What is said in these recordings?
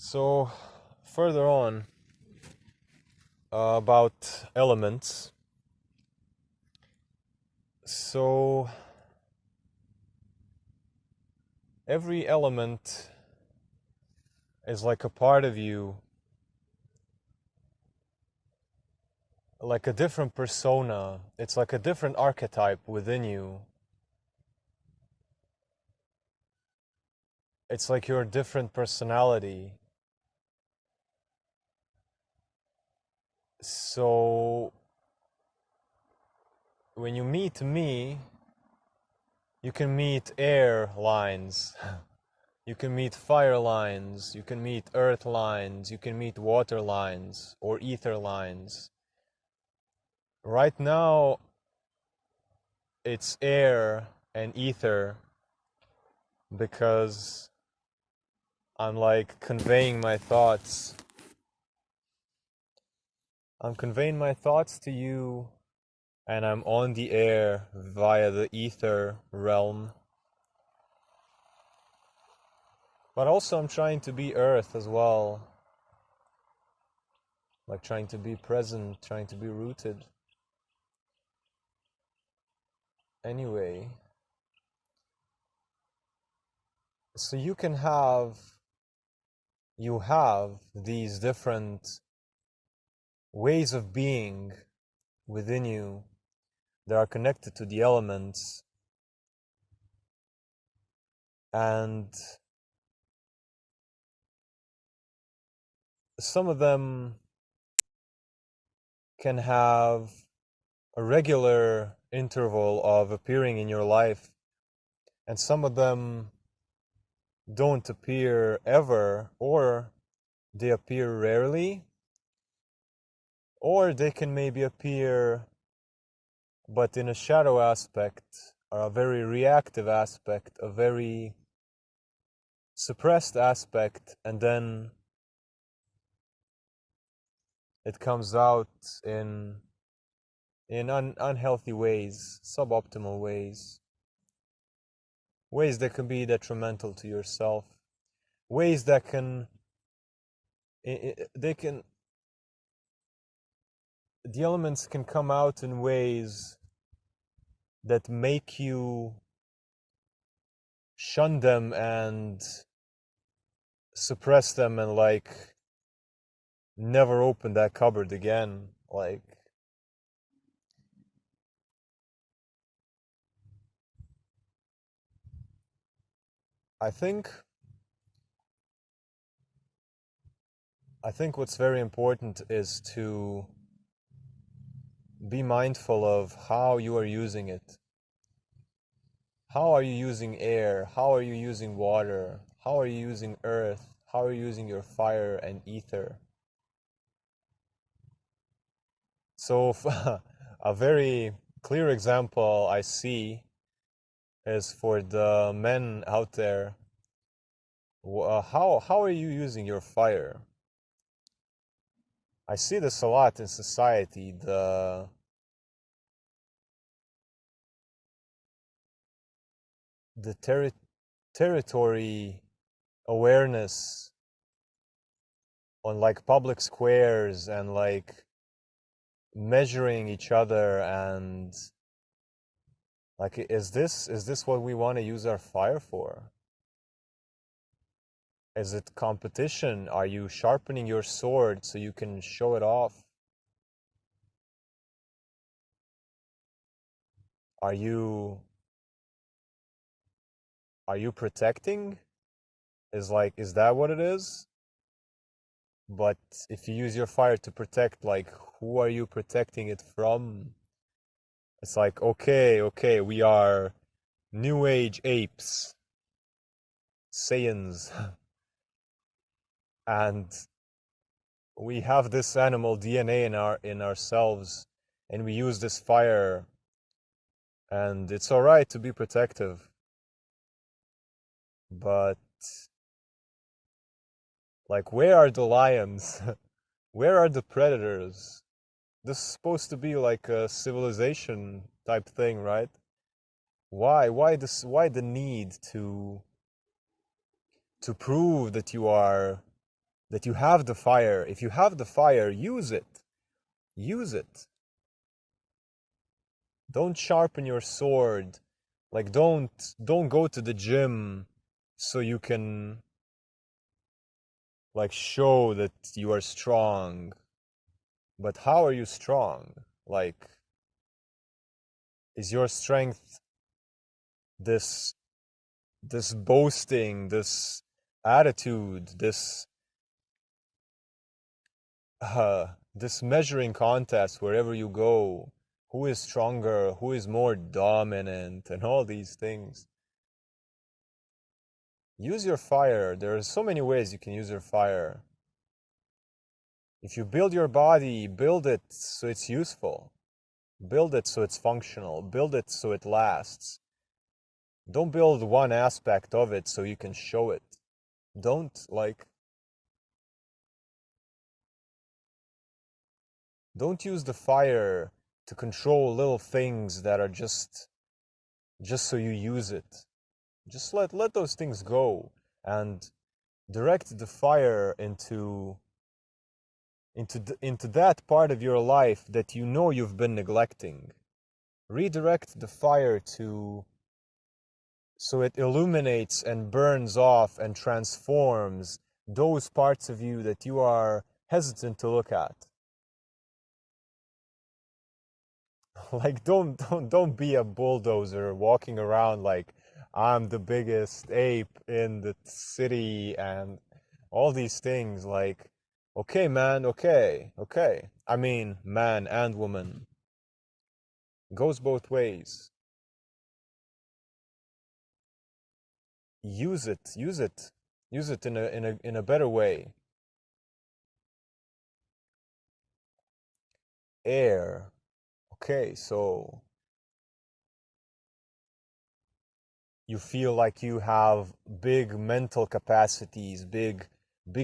So, further on about elements. So, every element is like a part of you, like a different persona. It's like a different archetype within you. It's like your different personality. So, when you meet me, you can meet air lines. You can meet fire lines, you can meet earth lines, you can meet water lines or ether lines. Right now, it's air and ether because I'm like conveying my thoughts. I'm conveying my thoughts to you, and I'm on the air via the ether realm. But also, I'm trying to be earth as well. Like trying to be present, trying to be rooted. Anyway, so you have these different ways of being within you that are connected to the elements, and some of them can have a regular interval of appearing in your life, and some of them don't appear ever, or they appear rarely, or they can maybe appear but in a shadow aspect, or a very reactive aspect, a very suppressed aspect, and then it comes out in unhealthy ways, suboptimal ways that can be detrimental to yourself, ways that can they can the elements can come out in ways that make you shun them and suppress them and like never open that cupboard again. Like, I think what's very important is to be mindful of how you are using it. How are you using air? How are you using water? How are you using earth? How are you using your fire and ether? So a very clear example I see is for the men out there. How are you using your fire? I see this a lot in society. The territory awareness on like public squares and like measuring each other, and like, is this what we want to use our fire for? Is it competition? Are you sharpening your sword so you can show it off? Are you protecting? Is that what it is? But if you use your fire to protect, like, who are you protecting it from? It's like, okay, we are New Age apes, Saiyans, and we have this animal DNA in ourselves, and we use this fire, and it's all right to be protective. But like, where are the lions? Where are the predators? This is supposed to be like a civilization type thing, right? Why the need to prove that you are that you have the fire. If you have the fire, use it. Use it. Don't sharpen your sword. Like don't go to the gym so you can like show that you are strong. But how are you strong? Like, is your strength this boasting, this attitude, this measuring contest wherever you go? Who is stronger? Who is more dominant? And all these things. Use your fire. There are so many ways you can use your fire. If you build your body, build it so it's useful. Build it so it's functional. Build it so it lasts. Don't build one aspect of it so you can show it. Don't use the fire to control little things that are just so you use it. Just let those things go and direct the fire into that part of your life that you know you've been neglecting. Redirect the fire so it illuminates and burns off and transforms those parts of you that you are hesitant to look at. Like don't be a bulldozer walking around like I'm the biggest ape in the city and all these things. Like, okay, man, okay. I mean, man and woman. Goes both ways. Use it in a better way. Air. Okay, so you feel like you have big mental capacities, big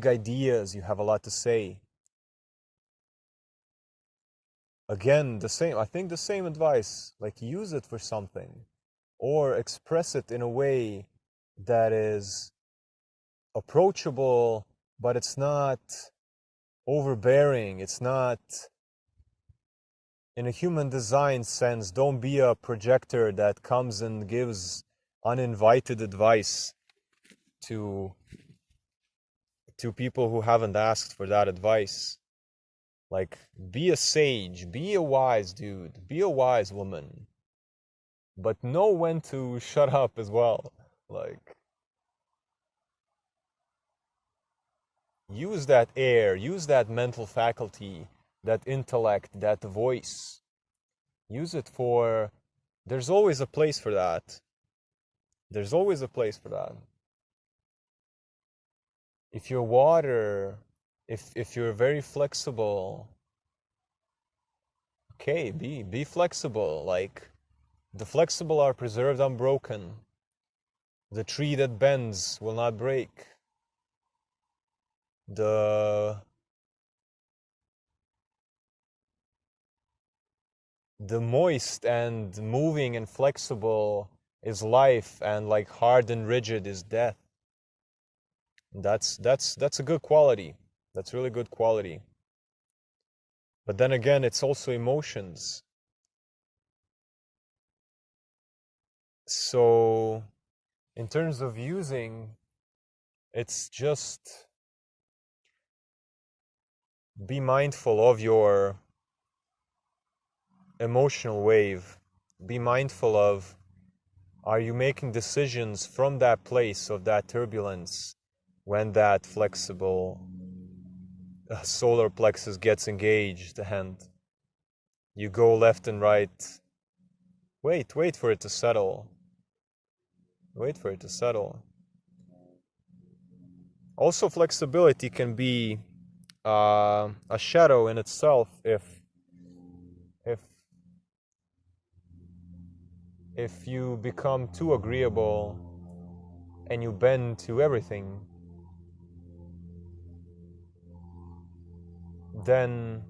ideas, you have a lot to say. Again, I think the same advice, like use it for something or express it in a way that is approachable, but it's not overbearing. It's not, in a human design sense, don't be a projector that comes and gives uninvited advice to people who haven't asked for that advice. Like, be a sage, be a wise dude, be a wise woman, but know when to shut up as well. Like, use that air, use that mental faculty, that intellect, that voice. Use it for, there's always a place for that. There's always a place for that. If you're water, if you're very flexible, okay, be flexible. Like, the flexible are preserved unbroken. The tree that bends will not break. The moist and moving and flexible is life, and like hard and rigid is death. That's a good quality. That's really good quality. But then again, it's also emotions. So in terms of using, it's just be mindful of your emotional wave. Be mindful of, are you making decisions from that place of that turbulence when that flexible solar plexus gets engaged and you go left and right? Wait for it to settle. Wait for it to settle. Also, flexibility can be a shadow in itself if you become too agreeable and you bend to everything, then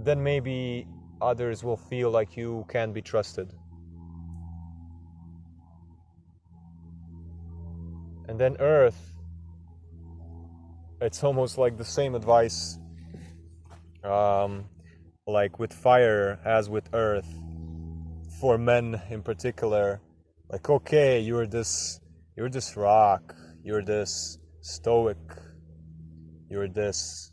maybe others will feel like you can't be trusted. And then Earth it's almost like the same advice, like with fire as with earth, for men in particular. Like, okay, you're this rock, you're this stoic, you're this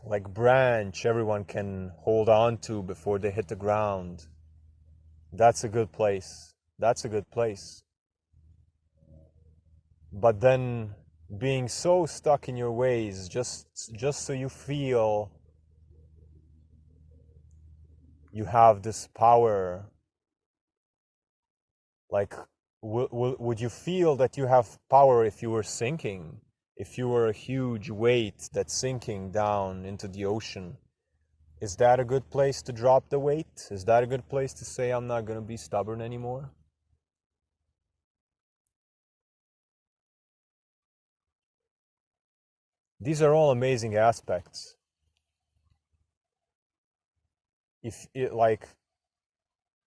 like branch everyone can hold on to before they hit the ground. That's a good place. That's a good place. But then being so stuck in your ways, just so you feel you have this power, like would you feel that you have power if you were sinking, if you were a huge weight that's sinking down into the ocean? Is that a good place to drop the weight? Is that a good place to say, I'm not going to be stubborn anymore? These are all amazing aspects. If it, like,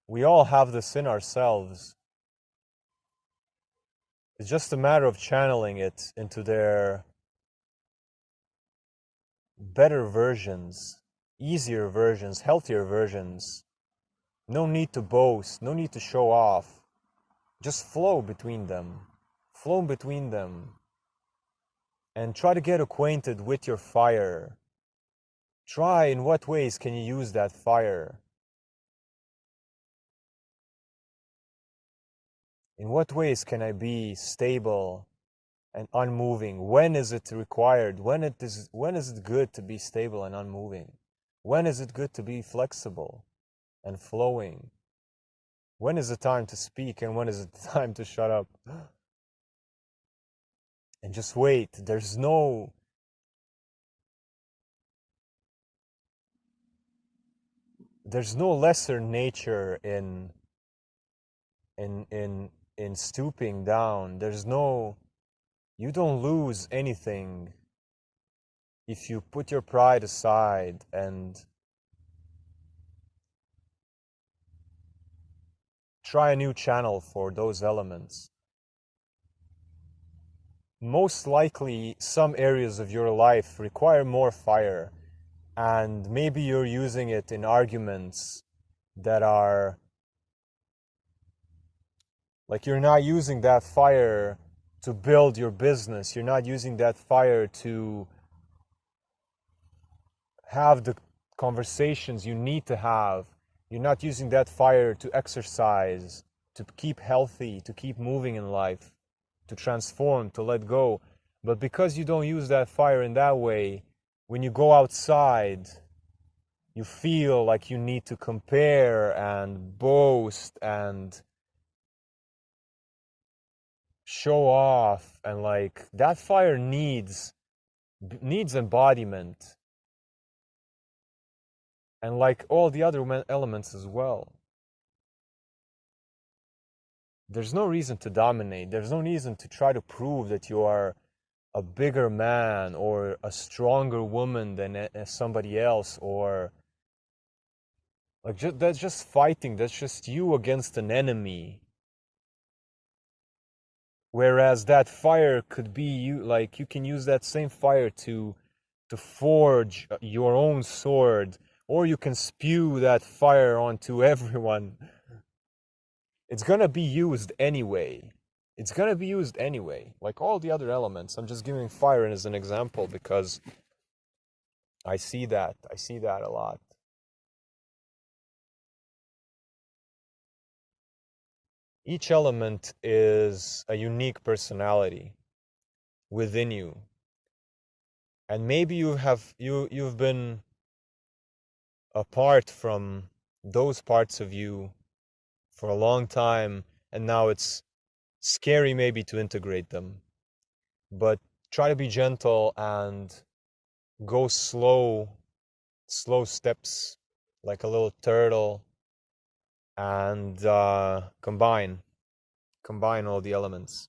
we all have this in ourselves. It's just a matter of channeling it into their better versions, easier versions, healthier versions. No need to boast, no need to show off. Just flow between them. Flow between them. And try to get acquainted with your fire. Try in what ways can you use that fire? In what ways can I be stable and unmoving? When is it required? When is it good to be stable and unmoving? When is it good to be flexible and flowing? When is the time to speak and when is it time to shut up? And just wait. There's no lesser nature in stooping down. You don't lose anything if you put your pride aside and try a new channel for those elements. Most likely, some areas of your life require more fire, and maybe you're using it in arguments that are like, you're not using that fire to build your business. You're not using that fire to have the conversations you need to have. You're not using that fire to exercise, to keep healthy, to keep moving in life, to transform, to let go. But because you don't use that fire in that way, when you go outside, you feel like you need to compare and boast and show off, and like that fire needs embodiment, and like all the other elements as well. There's no reason to dominate. There's no reason to try to prove that you are a bigger man or a stronger woman than somebody else, or like that's just fighting. That's just you against an enemy. Whereas that fire could be you, like you can use that same fire to forge your own sword, or you can spew that fire onto everyone. It's gonna be used anyway. It's gonna be used anyway, like all the other elements. I'm just giving fire as an example because I see that a lot. Each element is a unique personality within you. And maybe you've been apart from those parts of you for a long time, and now it's scary maybe to integrate them. But try to be gentle and go slow steps, like a little turtle, and combine all the elements.